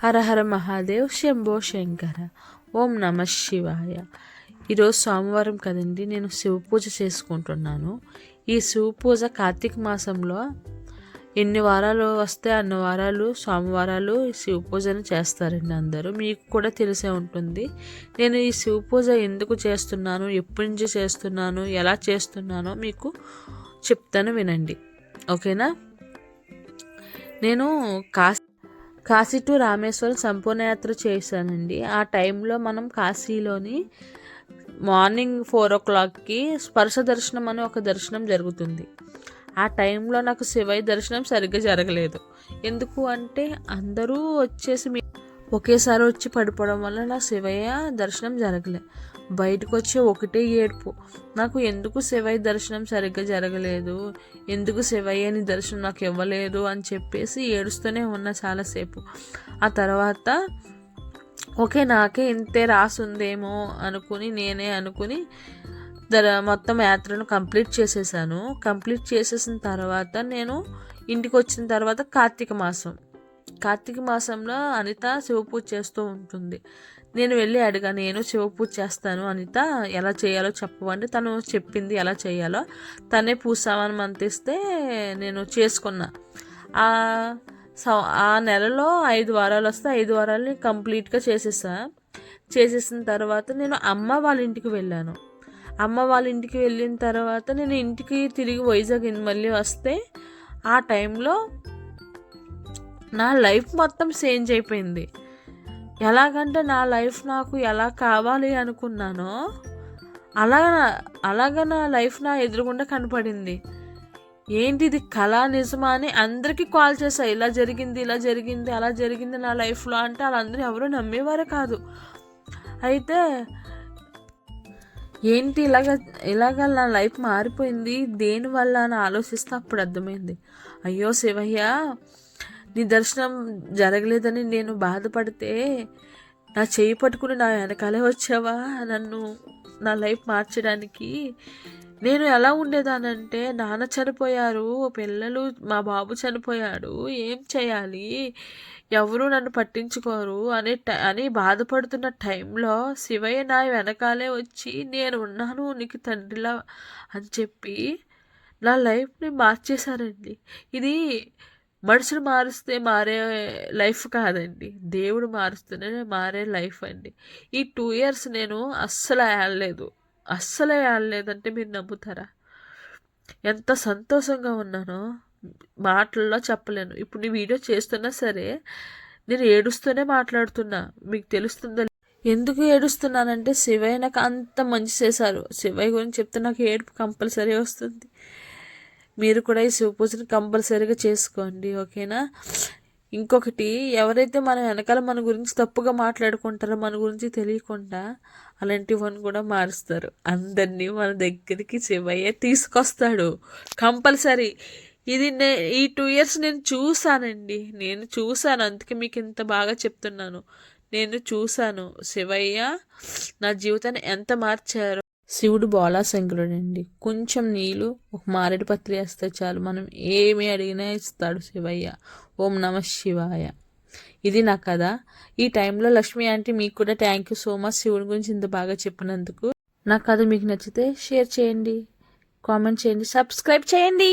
హర హర మహాదేవ్ శంభో శంకర. ఓం నమ శివాయ. ఈరోజు సోమవారం కదండి, నేను శివ పూజ చేసుకుంటున్నాను. ఈ శివ పూజ కార్తీక మాసంలో ఎన్ని వారాలు వస్తే అన్ని వారాలు సోమవారాలు శివ పూజను చేస్తారండి అందరూ. మీకు కూడా తెలిసే ఉంటుంది. నేను ఈ శివ పూజ ఎందుకు చేస్తున్నాను, ఎప్పటి నుంచి చేస్తున్నాను, ఎలా చేస్తున్నానో మీకు చెప్తాను, వినండి, ఓకేనా. నేను కాశీ టు రామేశ్వరం సంపూర్ణ యాత్ర చేశానండి. ఆ టైంలో మనం కాశీలోని మార్నింగ్ 4 o'clockకి స్పర్శ దర్శనం అని ఒక దర్శనం జరుగుతుంది. ఆ టైంలో నాకు శివయ్య దర్శనం సరిగ్గా జరగలేదు. ఎందుకు అంటే అందరూ వచ్చేసి ఒకేసారి వచ్చి పడిపోవడం వల్ల నా శివయ్య దర్శనం జరగలే. బయటకు వచ్చి ఒకటే ఏడుపు, నాకు ఎందుకు శివయ్య దర్శనం సరిగ్గా జరగలేదు, ఎందుకు శివయ్యని దర్శనం నాకు ఇవ్వలేదు అని చెప్పేసి ఏడుస్తూనే ఉన్నా చాలాసేపు. ఆ తర్వాత ఓకే, నాకే ఇంతే రాసుందేమో అనుకుని నేనే అనుకుని మొత్తం యాత్రను కంప్లీట్ చేసేసాను. కంప్లీట్ చేసేసిన తర్వాత నేను ఇంటికి వచ్చిన తర్వాత కార్తీక మాసంలో అనిత శివ పూజ చేస్తూ ఉంటుంది. నేను వెళ్ళి అడిగా, నేను శివ పూజ చేస్తాను అనిత, ఎలా చేయాలో చెప్పవండి. తను చెప్పింది ఎలా చేయాలో. తనే పూజ సామాను అందిస్తే నేను చేసుకున్నా. ఆ నెలలో 5 వారాలు వస్తే 5 వారాలని కంప్లీట్గా చేసేసిన తర్వాత నేను అమ్మ వాళ్ళ ఇంటికి వెళ్ళాను. అమ్మ వాళ్ళ ఇంటికి వెళ్ళిన తర్వాత నేను ఇంటికి తిరిగి వైజాగ్ మళ్ళీ వస్తే ఆ టైంలో నా లైఫ్ మొత్తం చేంజ్ అయిపోయింది. ఎలాగంటే నా లైఫ్ నాకు ఎలా కావాలి అనుకున్నానో అలాగా నా లైఫ్ నా ఎదురుగుండా కనపడింది. ఏంటి ఇది కళ నిజమా అని అందరికీ కాల్ చేశా, ఇలా జరిగింది అలా జరిగింది నా లైఫ్లో అంటే వాళ్ళందరూ ఎవరూ నమ్మేవారే కాదు. అయితే ఏంటి ఇలాగ నా లైఫ్ మారిపోయింది దేనివల్ల అని ఆలోచిస్తే అప్పుడు అర్థమైంది, అయ్యో శివయ్య, నీ దర్శనం జరగలేదని నేను బాధపడితే నా చేయి పట్టుకుని నా వెనకాలే వచ్చావా నా లైఫ్ మార్చడానికి. నేను ఎలా ఉండేదానంటే, నాన్న చనిపోయారు, పిల్లలు, మా బాబు చనిపోయాడు, ఏం చేయాలి, ఎవరు నన్ను పట్టించుకోరు అని బాధపడుతున్న టైంలో శివయ్య నా వెనకాలే వచ్చి నేను ఉన్నాను నీకు తండ్రిలా అని చెప్పి నా లైఫ్ని మార్చేశారండి. ఇది మనుషులు మారిస్తే మారే లైఫ్ కాదండి, దేవుడు మారుస్తూనే మారే లైఫ్ అండి. ఈ 2 years నేను అస్సలు ఏడలేదంటే మీరు నమ్ముతారా? ఎంత సంతోషంగా ఉన్నానో మాటల్లో చెప్పలేను. ఇప్పుడు నీ వీడియో చేస్తున్నా సరే నేను ఏడుస్తూనే మాట్లాడుతున్నా. మీకు తెలుస్తుందా? ఎందుకు ఏడుస్తున్నానంటే శివయ్య నాకు అంత మంచి చేశారు. శివయ్య గురించి చెప్తే నాకు ఏడుపు కంపల్సరీ వస్తుంది. మీరు కూడా ఈ శివ పూజను కంపల్సరీగా చేసుకోండి, ఓకేనా. ఇంకొకటి, ఎవరైతే మన వెనకాల మన గురించి తప్పుగా మాట్లాడుకుంటారో, మన గురించి తెలియకుండా అలాంటివన్నీ కూడా మారుస్తారు. అందరినీ మన దగ్గరికి శివయ్య తీసుకొస్తాడు కంపల్సరీ. ఇది ఈ 2 years నేను చూశానండి, అందుకే మీకు ఇంత బాగా చెప్తున్నాను. నేను చూశాను శివయ్య నా జీవితాన్ని ఎంత మార్చారో. శివుడు బోళాశంకరుడు అండి. కొంచెం నీళ్ళు, ఒక మారేడు పత్రి వేస్తే చాలు, మనం ఏమి అడిగినా ఇస్తాడు శివయ్య. ఓం నమ శివాయ. ఇది నా కథ. ఈ టైంలో లక్ష్మి ఆంటీ, మీకు కూడా థ్యాంక్ యూ సో మచ్ శివుడి గురించి ఇంత బాగా చెప్పినందుకు. నా కథ మీకు నచ్చితే షేర్ చేయండి, కామెంట్ చేయండి, సబ్స్క్రైబ్ చేయండి.